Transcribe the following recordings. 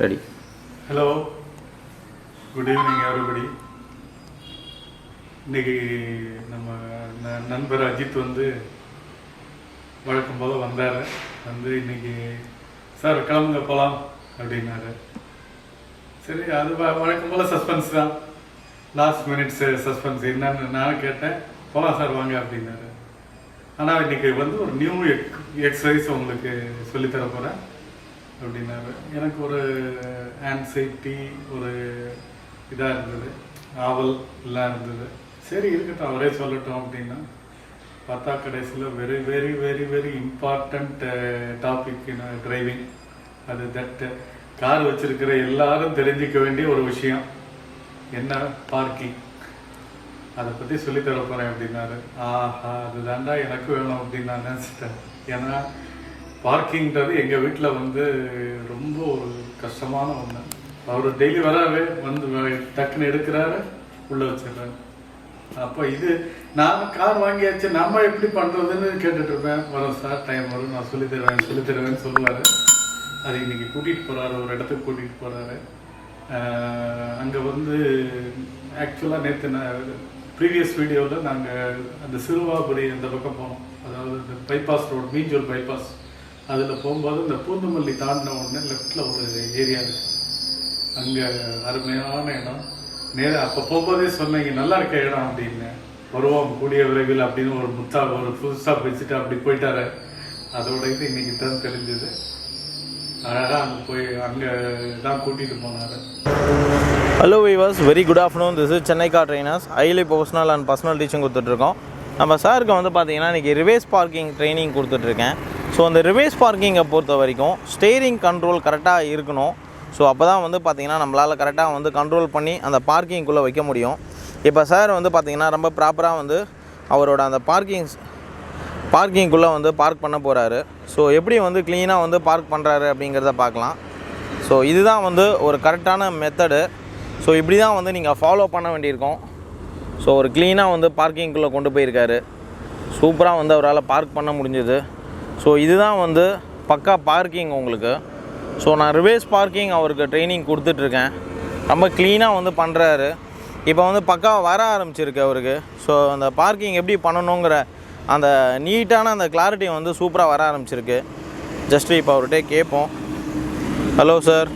Ready. Hello, good evening everybody. இன்றைக்கி நம்ம நண்பர் அஜித் வந்து வழக்கம் போல் வந்தார். வந்து இன்றைக்கி சார் கிளம்புங்க போகலாம் அப்படின்னாரு. சரி, அது வழக்கம் போல் சஸ்பென்ஸ் தான், லாஸ்ட் மினிட்ஸ் சஸ்பென்ஸ். என்னன்னு நான் கேட்டேன், போகலாம் சார் வாங்க அப்படின்னாரு. ஆனால் இன்றைக்கி வந்து ஒரு நியூ எக்ஸசைஸ் உங்களுக்கு சொல்லித்தர போகிறேன் அப்படின்னாரு. எனக்கு ஒரு ஆன்சைட்டி, ஒரு இதாக இருந்தது, ஆவல் எல்லாம் இருந்தது. சரி இருக்கட்டும், அவரே சொல்லட்டும் அப்படின்னா பார்த்தா கடைசியில் very very very very important topic driving. அது தட் கார் வச்சிருக்கிற எல்லாரும் தெரிஞ்சிக்க வேண்டிய ஒரு விஷயம் என்ன, பார்க்கிங். அதை பற்றி சொல்லித்தர போகிறேன் அப்படின்னாரு. ஆஹா, அது தாண்டா எனக்கு வேணும் அப்படின்னு நான் நினச்சிட்டேன். ஏன்னா பார்க்கிங்கிறது எங்கள் வீட்டில் வந்து ரொம்ப ஒரு கஷ்டமான ஒன்று. அவர் டெய்லி வராரு, வந்து டக்குன்னு எடுக்கிறாரு, உள்ளே வச்சிடுறாரு. அப்போ இது நான் கார் வாங்கியாச்சு, நம்ம எப்படி பண்ணுறதுன்னு கேட்டுட்ருப்பேன். வரும் சார், டைம் வரும், நான் சொல்லித்தருவேன்னு சொல்லுவார். அது இன்றைக்கி கூட்டிகிட்டு போகிறாரு, ஒரு இடத்துக்கு கூட்டிகிட்டு போகிறாரு. அங்கே வந்து ஆக்சுவலாக நேற்று நான் ப்ரீவியஸ் வீடியோவில் நாங்கள் அந்த சிறுவாபுரி அந்த பக்கம் போனோம். அதாவது இந்த பைபாஸ் ரோடு, மீஞ்சூர் பைபாஸ், அதில் போகும்போது இந்த பூந்தமல்லி தாண்டின உடனே லெஃப்டில் ஒரு ஏரியா இருக்குது. அங்கே அருமையான இடம். நேராக அப்போ போகும்போதே சொன்னீங்க நல்லா இருக்க இடம் அப்படின்னு. வருவோம் கூடிய விரைவில் அப்படின்னு ஒரு ஃபுல் ஸ்டாப் வச்சுட்டு அப்படி போயிட்டாரு. அதோட இது இன்னைக்கு தான் தெரிஞ்சது. அழகாக அங்கே தான் கூட்டிகிட்டு போனார். Hello viewers, very good afternoon. This is Chennai car trainers. Highly professional and personal teaching கொடுத்துட்ருக்கோம். நம்ம சாருக்கு வந்து பார்த்திங்கன்னா இன்றைக்கி ரிவேஸ் பார்க்கிங் ட்ரைனிங் கொடுத்துட்ருக்கேன். ஸோ அந்த ரிவேஸ் பார்க்கிங்கை பொறுத்த வரைக்கும் ஸ்டேரிங் கண்ட்ரோல் கரெக்டாக இருக்கணும். ஸோ அப்போ தான் வந்து பார்த்திங்கன்னா நம்மளால் கரெக்டாக வந்து கண்ட்ரோல் பண்ணி அந்த பார்க்கிங்குள்ளே வைக்க முடியும். இப்போ சார் வந்து பார்த்திங்கன்னா ரொம்ப ப்ராப்பராக வந்து அவரோட அந்த பார்க்கிங்குள்ளே வந்து பார்க் பண்ண போகிறாரு. ஸோ எப்படி வந்து க்ளீனாக வந்து பார்க் பண்ணுறாரு அப்படிங்கிறத பார்க்கலாம். ஸோ இதுதான் வந்து ஒரு கரெக்டான மெத்தடு. ஸோ இப்படி தான் வந்து நீங்கள் ஃபாலோ பண்ண வேண்டியிருக்கோம். ஸோ ஒரு க்ளீனாக வந்து பார்க்கிங்குள்ளே கொண்டு போயிருக்காரு. சூப்பராக வந்து அவரால் பார்க் பண்ண முடிஞ்சுது. ஸோ இதுதான் வந்து பக்கா பார்க்கிங் உங்களுக்கு. ஸோ நான் ரிவேஸ் பார்க்கிங் அவருக்கு ட்ரைனிங் கொடுத்துட்ருக்கேன். ரொம்ப க்ளீனாக வந்து பண்ணுறாரு. இப்போ வந்து பக்கா வர ஆரம்பிச்சிருக்கு அவருக்கு. ஸோ அந்த பார்க்கிங் எப்படி பண்ணணுங்கிற அந்த நீட்டான அந்த கிளாரிட்டி வந்து சூப்பராக வர ஆரம்பிச்சிருக்கு. ஜஸ்ட்டு இப்போ அவர்கிட்ட கேட்போம். ஹலோ சார்,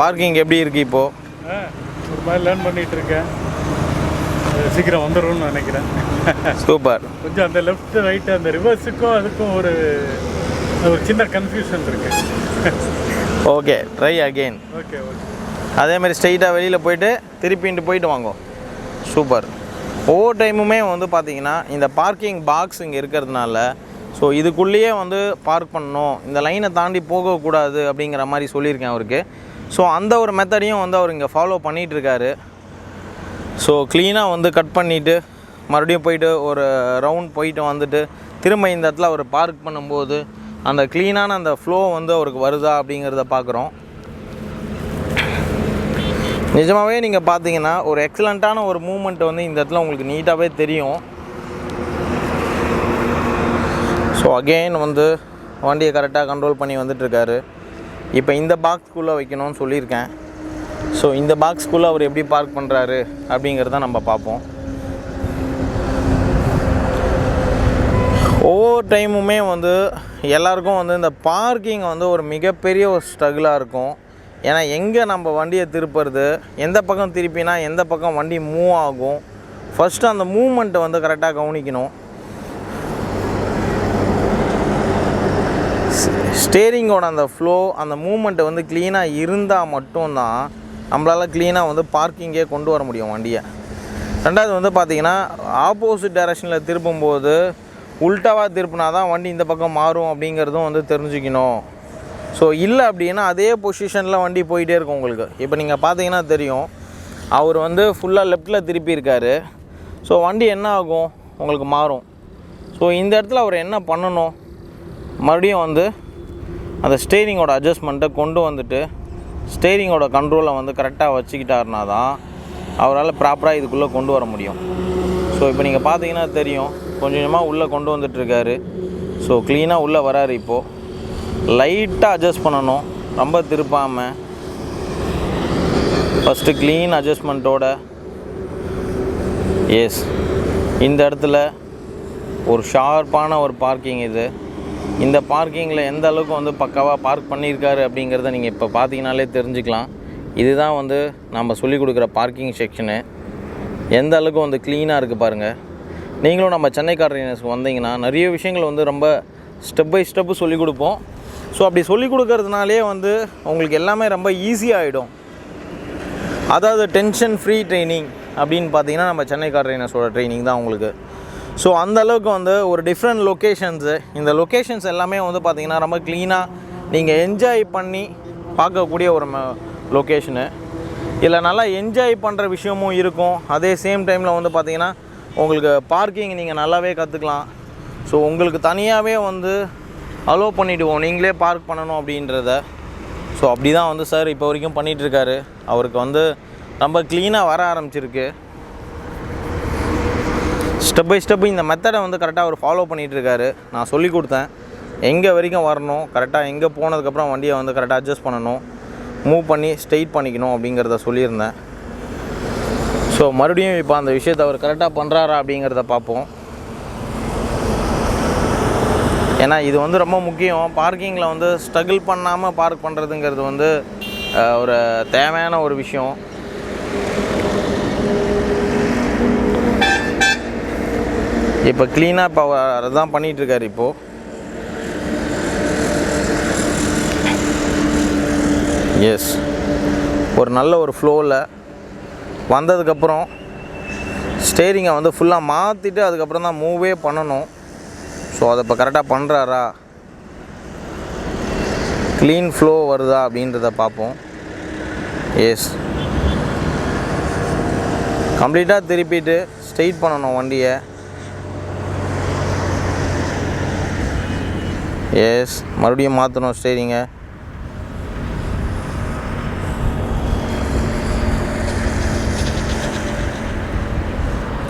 பார்க்கிங் எப்படி இருக்குது இப்போது? ஒரு மாதிரி லேர்ன் பண்ணிகிட்டு இருக்கேன். சீக்கிரம் வந்துடும்னு நினைக்கிறேன். சூப்பர். கொஞ்சம் அந்த லெஃப்ட் ரைட்டு அந்த ரிவர்ஸுக்கும் அதுக்கும் ஒரு சின்ன கன்ஃபியூஷன் இருக்குது. Okay, try again. Okay okay. அதேமாதிரி ஸ்ட்ரைட்டாக வெளியில் போயிட்டு திருப்பின்ட்டு போயிட்டு வாங்க. சூப்பர். ஒவ்வொரு டைமுமே வந்து பார்த்திங்கன்னா இந்த பார்க்கிங் பாக்ஸ் இங்கே இருக்கிறதுனால ஸோ இதுக்குள்ளேயே வந்து பார்க் பண்ணணும், இந்த லைனை தாண்டி போகக்கூடாது அப்படிங்கிற மாதிரி சொல்லியிருக்கேன் அவருக்கு. ஸோ அந்த ஒரு மெத்தடையும் வந்து அவர் இங்கே ஃபாலோ பண்ணிகிட்ருக்காரு. ஸோ க்ளீனாக வந்து கட் பண்ணிவிட்டு மறுபடியும் போயிட்டு ஒரு ரவுண்ட் போயிட்டு வந்துட்டு திரும்ப இந்த இடத்துல அவர் பார்க் பண்ணும்போது அந்த க்ளீனான அந்த ஃப்ளோ வந்து அவருக்கு வருதா அப்படிங்கிறத பார்க்குறோம். நிஜமாகவே நீங்கள் பார்த்தீங்கன்னா ஒரு எக்ஸலண்ட்டான ஒரு மூமெண்ட் வந்து இந்த இடத்துல உங்களுக்கு நீட்டாகவே தெரியும். ஸோ அகெயின் வந்து வண்டியை கரெக்டாக கண்ட்ரோல் பண்ணி வந்துட்டுருக்காரு. இப்போ இந்த பாக்ஸ்குள்ளே வைக்கணும்னு சொல்லியிருக்கேன். ஸோ இந்த பாக்ஸ்குள்ளே அவர் எப்படி பார்க் பண்ணுறாரு அப்படிங்கிறத நம்ம பார்ப்போம். ஒவ்வொரு டைமுமே வந்து எல்லாருக்கும் வந்து இந்த பார்க்கிங் வந்து ஒரு மிகப்பெரிய ஒரு ஸ்ட்ரகிளாக இருக்கும். ஏன்னா எங்கே நம்ம வண்டியை திருப்புறது, எந்த பக்கம் திருப்பினா எந்த பக்கம் வண்டி மூவ் ஆகும், ஃபஸ்ட்டு அந்த மூவ்மெண்ட்டை வந்து கரெக்டாக கவனிக்கணும். ஸ்டேரிங்கோட அந்த ஃப்ளோ, அந்த மூவ்மெண்ட்டு வந்து க்ளீனாக இருந்தால் மட்டும்தான் நம்மளால் க்ளீனாக வந்து பார்க்கிங்கே கொண்டு வர முடியும் வண்டியை. ரெண்டாவது வந்து பார்த்திங்கன்னா ஆப்போசிட் டைரெக்ஷனில் திருப்பும்போது உல்ட்டாவாக திருப்பினா தான் வண்டி இந்த பக்கம் மாறும் அப்படிங்கிறதும் வந்து தெரிஞ்சுக்கணும். ஸோ இல்லை அப்படின்னா அதே பொசிஷனில் வண்டி போயிட்டே இருக்கும் உங்களுக்கு. இப்போ நீங்கள் பார்த்தீங்கன்னா தெரியும், அவர் வந்து ஃபுல்லாக லெஃப்ட்டில் திருப்பியிருக்காரு. ஸோ வண்டி என்ன ஆகும், உங்களுக்கு மாறும். ஸோ இந்த இடத்துல அவர் என்ன பண்ணணும், மறுபடியும் வந்து அந்த ஸ்டேரிங்கோட அட்ஜஸ்ட்மெண்ட்டை கொண்டு வந்துட்டு ஸ்டேரிங்கோட கண்ட்ரோலை வந்து கரெக்டாக வச்சுக்கிட்டாருனா தான் அவரால் ப்ராப்பராக இதுக்குள்ளே கொண்டு வர முடியும். ஸோ இப்போ நீங்கள் பார்த்தீங்கன்னா தெரியும், கொஞ்சம் கொஞ்சமாக உள்ளே கொண்டு வந்துட்டுருக்காரு. ஸோ க்ளீனாக உள்ளே வராரு. இப்போது லைட்டாக அட்ஜஸ்ட் பண்ணணும், ரொம்ப திருப்பாமல் ஃபஸ்ட்டு க்ளீன் அட்ஜஸ்ட்மெண்ட்டோட எஸ் இந்த இடத்துல ஒரு ஷார்ப்பான ஒரு பார்க்கிங் இது. இந்த பார்க்கிங்கில் எந்த அளவுக்கு வந்து பக்காவாக பார்க் பண்ணியிருக்காரு அப்படிங்கிறத நீங்கள் இப்போ பார்த்தீங்கனாலே தெரிஞ்சுக்கலாம். இதுதான் வந்து நம்ம சொல்லிக் கொடுக்குற பார்க்கிங் செக்ஷனு. எந்த அளவுக்கு வந்து க்ளீனாக இருக்குது பாருங்கள். நீங்களும் நம்ம சென்னை கார் ட்ரைனர்ஸ்க்கு வந்தீங்கன்னா நிறைய விஷயங்கள் வந்து ரொம்ப ஸ்டெப் பை ஸ்டெப்பு சொல்லிக் கொடுப்போம். ஸோ அப்படி சொல்லிக் கொடுக்கறதுனாலே வந்து உங்களுக்கு எல்லாமே ரொம்ப ஈஸியாகிடும். அதாவது டென்ஷன் ஃப்ரீ ட்ரைனிங் அப்படின்னு பார்த்தீங்கன்னா நம்ம சென்னை கார் ட்ரைனர்ஸோட ட்ரைனிங் தான் உங்களுக்கு. ஸோ அந்தளவுக்கு வந்து ஒரு டிஃப்ரெண்ட் லொக்கேஷன்ஸு, இந்த லொக்கேஷன்ஸ் எல்லாமே வந்து பார்த்திங்கன்னா ரொம்ப க்ளீனாக நீங்கள் என்ஜாய் பண்ணி பார்க்கக்கூடிய ஒரு லொக்கேஷனு. இதில் நல்லா என்ஜாய் பண்ணுற விஷயமும் இருக்கும். அதே சேம் டைமில் வந்து பார்த்திங்கன்னா உங்களுக்கு பார்க்கிங் நீங்கள் நல்லாவே கற்றுக்கலாம். ஸோ உங்களுக்கு தனியாகவே வந்து அலோவ் பண்ணிவிடுவோம் நீங்களே பார்க் பண்ணணும் அப்படின்றத. ஸோ அப்படி தான் வந்து சார் இப்போ வரைக்கும் பண்ணிகிட்ருக்காரு. அவருக்கு வந்து ரொம்ப க்ளீனாக வர ஆரம்பிச்சிருக்கு. ஸ்டெப் பை ஸ்டெப்பு இந்த மெத்தடை வந்து கரெக்டாக அவர் ஃபாலோ பண்ணிகிட்ருக்காரு. நான் சொல்லி கொடுத்தேன் எங்கே வரைக்கும் வரணும், கரெக்டாக எங்கே போனதுக்கப்புறம் வண்டியை வந்து கரெக்டாக அட்ஜஸ்ட் பண்ணணும், மூவ் பண்ணி ஸ்ட்ரெயிட் பண்ணிக்கணும் அப்படிங்கிறத சொல்லியிருந்தேன். ஸோ மறுபடியும் இப்போ அந்த விஷயத்தை அவர் கரெக்டாக பண்ணுறாரா அப்படிங்கிறத பார்ப்போம். ஏன்னா இது வந்து ரொம்ப முக்கியம். பார்க்கிங்கில் வந்து ஸ்ட்ரகிள் பண்ணாமல் பார்க் பண்ணுறதுங்கிறது வந்து ஒரு தேவையான ஒரு விஷயம். இப்போ க்ளீனாக இப்போ அதுதான் பண்ணிகிட்ருக்காரு. இப்போது எஸ் ஒரு நல்ல ஒரு ஃப்ளோவில் வந்ததுக்கப்புறம் ஸ்டேரிங்கை வந்து ஃபுல்லாக மாற்றிட்டு அதுக்கப்புறம் தான் மூவே பண்ணணும். ஸோ அதை இப்போ கரெக்டாக பண்ணுறாரா, க்ளீன் ஃப்ளோ வருதா அப்படின்றத பார்ப்போம். எஸ் கம்ப்ளீட்டாக திருப்பிட்டு ஸ்ட்ரெயிட் பண்ணணும் வண்டியை. எஸ் மறுபடியும் மாற்றணும் ஸ்டேரிங்கை.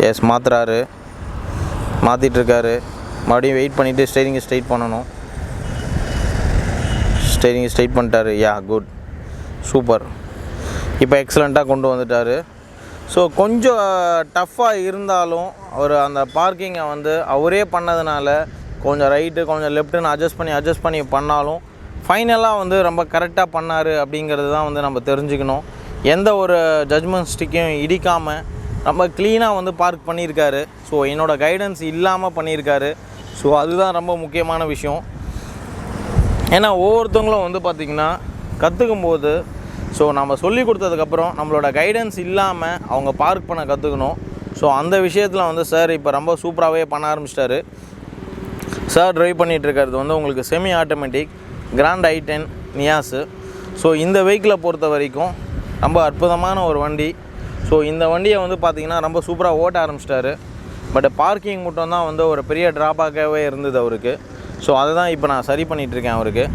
எஸ் மாற்றுறாரு, மாற்றிட்டுருக்காரு. மறுபடியும் வெயிட் பண்ணிவிட்டு ஸ்டேரிங்கை ஸ்ட்ரெயிட் பண்ணணும். ஸ்டேரிங்கை ஸ்ட்ரெயிட் பண்ணிட்டாரு. யா குட், சூப்பர். இப்போ எக்ஸலண்ட்டாக கொண்டு வந்துட்டார். ஸோ கொஞ்சம் டஃப்பாக இருந்தாலும் அவர் அந்த பார்க்கிங்கை வந்து அவரே பண்ணதுனால கொஞ்சம் ரைட்டு கொஞ்சம் லெஃப்ட்டுன்னு அட்ஜஸ்ட் பண்ணி பண்ணாலும் ஃபைனலாக வந்து ரொம்ப கரெக்டாக பண்ணார் அப்படிங்கிறது தான் வந்து நம்ம தெரிஞ்சுக்கணும். எந்த ஒரு ஜட்ஜ்மெண்ட் ஸ்டிக்கையும் இடிக்காமல் ரொம்ப க்ளீனாக வந்து பார்க் பண்ணியிருக்காரு. ஸோ என்னோடய கைடன்ஸ் இல்லாமல் பண்ணியிருக்காரு. ஸோ அதுதான் ரொம்ப முக்கியமான விஷயம். ஏன்னா ஒவ்வொருத்தவங்களும் வந்து பார்த்திங்கன்னா கற்றுக்கும்போது ஸோ நம்ம சொல்லி கொடுத்ததுக்கப்புறம் நம்மளோட கைடன்ஸ் இல்லாமல் அவங்க பார்க் பண்ண கற்றுக்கணும். ஸோ அந்த விஷயத்தில் வந்து சார் இப்போ ரொம்ப சூப்பராகவே பண்ண ஆரம்பிச்சிட்டாரு. சார் ட்ரைவ் பண்ணிகிட்ருக்கிறது வந்து உங்களுக்கு semi automatic Grand i10 Nios. So இந்த வெஹிக்கிளை பொறுத்த வரைக்கும் ரொம்ப அற்புதமான ஒரு வண்டி. ஸோ இந்த வண்டியை வந்து பார்த்திங்கன்னா ரொம்ப சூப்பராக ஓட்ட ஆரம்பிச்சிட்டாரு. பட் பார்க்கிங் மட்டும் தான் வந்து ஒரு பெரிய ட்ராபேக்காகவே இருந்தது அவருக்கு. ஸோ அதை தான் இப்போ நான் சரி பண்ணிகிட்ருக்கேன் அவருக்கு.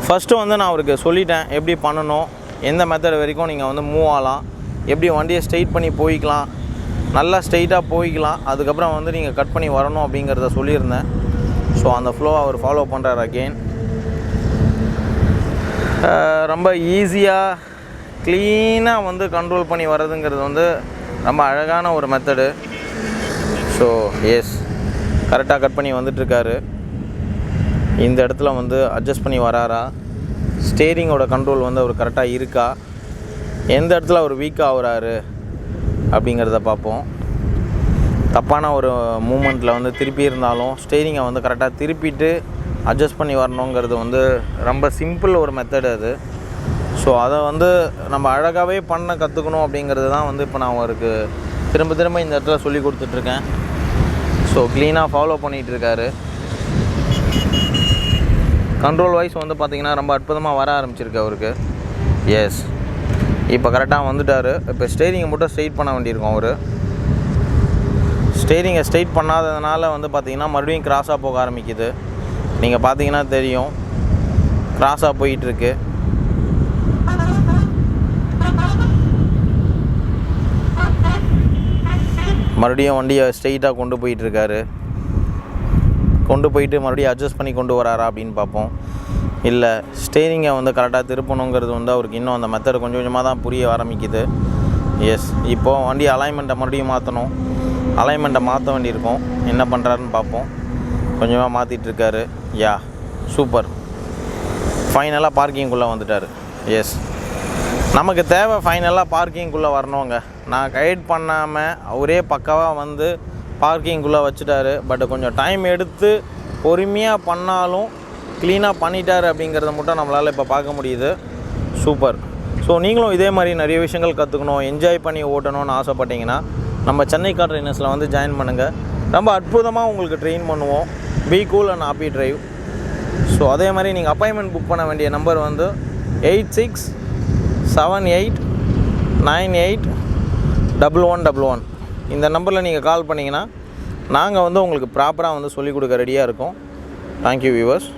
ஃபஸ்ட்டு வந்து நான் அவருக்கு சொல்லிட்டேன் எப்படி பண்ணணும், எந்த மெத்தட் வரைக்கும் நீங்கள் வந்து மூவ் ஆகலாம், எப்படி வண்டியை ஸ்ட்ரெயிட் பண்ணி போய்க்கலாம், நல்லா ஸ்ட்ரெயிட்டாக போய்க்கலாம், அதுக்கப்புறம் வந்து நீங்கள் கட் பண்ணி வரணும் அப்படிங்கிறத சொல்லியிருந்தேன். ஸோ அந்த ஃப்ளோ அவர் ஃபாலோ பண்ணுறார் அகெயின். ரொம்ப ஈஸியாக க்ளீனாக வந்து கண்ட்ரோல் பண்ணி வர்றதுங்கிறது வந்து ரொம்ப அழகான ஒரு மெத்தடு. ஸோ எஸ் கரெக்டாக கட் பண்ணி வந்துட்டுருக்காரு. இந்த இடத்துல வந்து அட்ஜஸ்ட் பண்ணி வராரா, ஸ்டேரிங்கோட கண்ட்ரோல் வந்து அவர் கரெக்டாக இருக்கா, எந்த இடத்துல அவர் வீக்காக ஆகுறாரு அப்படிங்கிறத பார்ப்போம். தப்பான ஒரு மூமெண்ட்டில் வந்து திருப்பி இருந்தாலும் ஸ்டேரிங்கை வந்து கரெக்டாக திருப்பிட்டு அட்ஜஸ்ட் பண்ணி வரணுங்கிறது வந்து ரொம்ப சிம்பிள் ஒரு மெத்தடு அது. ஸோ அதை வந்து நம்ம அழகாகவே பண்ண கற்றுக்கணும் அப்படிங்கிறது தான் வந்து இப்போ நான் அவருக்கு திரும்ப இந்த இடத்துல சொல்லி கொடுத்துட்ருக்கேன். ஸோ க்ளீனாக ஃபாலோ பண்ணிகிட்ருக்காரு. கண்ட்ரோல் வைஸ் வந்து பார்த்திங்கன்னா ரொம்ப அற்புதமாக வர ஆரம்பிச்சிருக்கு அவருக்கு. எஸ் இப்போ கரெக்டாக வந்துட்டார். இப்போ ஸ்டேரிங்கை மட்டும் ஸ்ட்ரெயிட் பண்ண வேண்டியிருக்கும் அவர். ஸ்டேரிங்கை ஸ்ட்ரெயிட் பண்ணாததுனால வந்து பார்த்திங்கன்னா மறுபடியும் கிராஸாக போக ஆரம்பிக்குது. நீங்கள் பார்த்தீங்கன்னா தெரியும், கிராஸாக போயிட்டுருக்கு. மறுபடியும் வண்டியை ஸ்ட்ரெயிட்டாக கொண்டு போயிட்டுருக்காரு. கொண்டு போயிட்டு மறுபடியும் அட்ஜஸ்ட் பண்ணி கொண்டு வராரா அப்படின்னு பார்ப்போம். இல்லை ஸ்டேரிங்கை வந்து கரெக்டாக திருப்பணுங்கிறது வந்து அவருக்கு இன்னும் அந்த மெத்தட் கொஞ்சம் கொஞ்சமாக தான் புரிய ஆரம்பிக்குது. எஸ், இப்போது வண்டி அலைன்மெண்ட்டை மறுபடியும் மாற்றணும். அலைன்மெண்ட்டை மாற்ற வேண்டியிருக்கும். என்ன பண்ணுறாருன்னு பார்ப்போம். கொஞ்சமாக மாற்றிட்டுருக்காரு. யா, சூப்பர். ஃபைனலாக பார்க்கிங்குள்ளே வந்துட்டார். எஸ், நமக்கு தேவை ஃபைனலாக பார்க்கிங்குள்ளே வரணுங்க. நான் கைட் பண்ணாமல் அவரே பக்காவாக வந்து பார்க்கிங்குள்ளே வச்சுட்டாரு. பட் கொஞ்சம் டைம் எடுத்து பொறுமையாக பண்ணாலும் க்ளீனாக பண்ணிட்டார் அப்படிங்கிறத மட்டும் நம்மளால் இப்போ பார்க்க முடியுது. சூப்பர். ஸோ நீங்களும் இதே மாதிரி நிறைய விஷயங்கள் கற்றுக்கணும், என்ஜாய் பண்ணி ஓட்டணும்னு ஆசைப்பட்டீங்கன்னா நம்ம சென்னை கார் ட்ரெயினர்ஸில் வந்து ஜாயின் பண்ணுங்கள். ரொம்ப அற்புதமாக உங்களுக்கு ட்ரெயின் பண்ணுவோம். Be cool and happy drive. So அதே மாதிரி நீங்கள் அப்பாயின்மெண்ட் புக் பண்ண வேண்டிய நம்பர் வந்து 8678981111. இந்த நம்பரில் நீங்கள் கால் பண்ணிங்கன்னா நாங்கள் வந்து உங்களுக்கு ப்ராப்பராக வந்து சொல்லிக் கொடுக்க ரெடியாக இருக்கோம். Thank you viewers.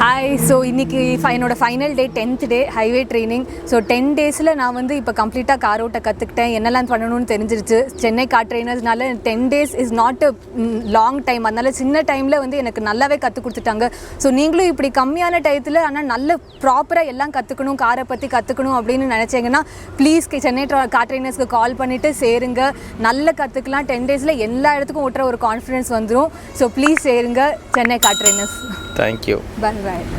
ஹாய். ஸோ இன்றைக்கி என்னோட ஃபைனல் டே 10th டே ஹைவே ட்ரைனிங். ஸோ 10 டேஸில் நான் வந்து இப்போ கம்ப்ளீட்டாக கார் ஓட்ட கற்றுக்கிட்டேன். என்னெல்லாம் பண்ணணும்னு தெரிஞ்சிருச்சு. சென்னை கார் ட்ரைனர்ஸ்னால 10 days is not a long time. அதனால் சின்ன டைமில் வந்து எனக்கு நல்லாவே கற்றுக் கொடுத்துட்டாங்க. ஸோ நீங்களும் இப்படி கம்மியான டயத்தில் ஆனால் நல்ல ப்ராப்பராக எல்லாம் கற்றுக்கணும், காரை பற்றி கற்றுக்கணும் அப்படின்னு நினச்சிங்கன்னா ப்ளீஸ் சென்னை கார் ட்ரைனர்ஸ்க்கு கால் பண்ணிவிட்டு சேருங்க. நல்ல கற்றுக்கலாம். 10 டேஸில் எல்லா இடத்துக்கும் ஓட்டுற ஒரு கான்ஃபிடன்ஸ் வந்துடும். ஸோ ப்ளீஸ் சேருங்க Chennai car trainers. Thank you. Bye.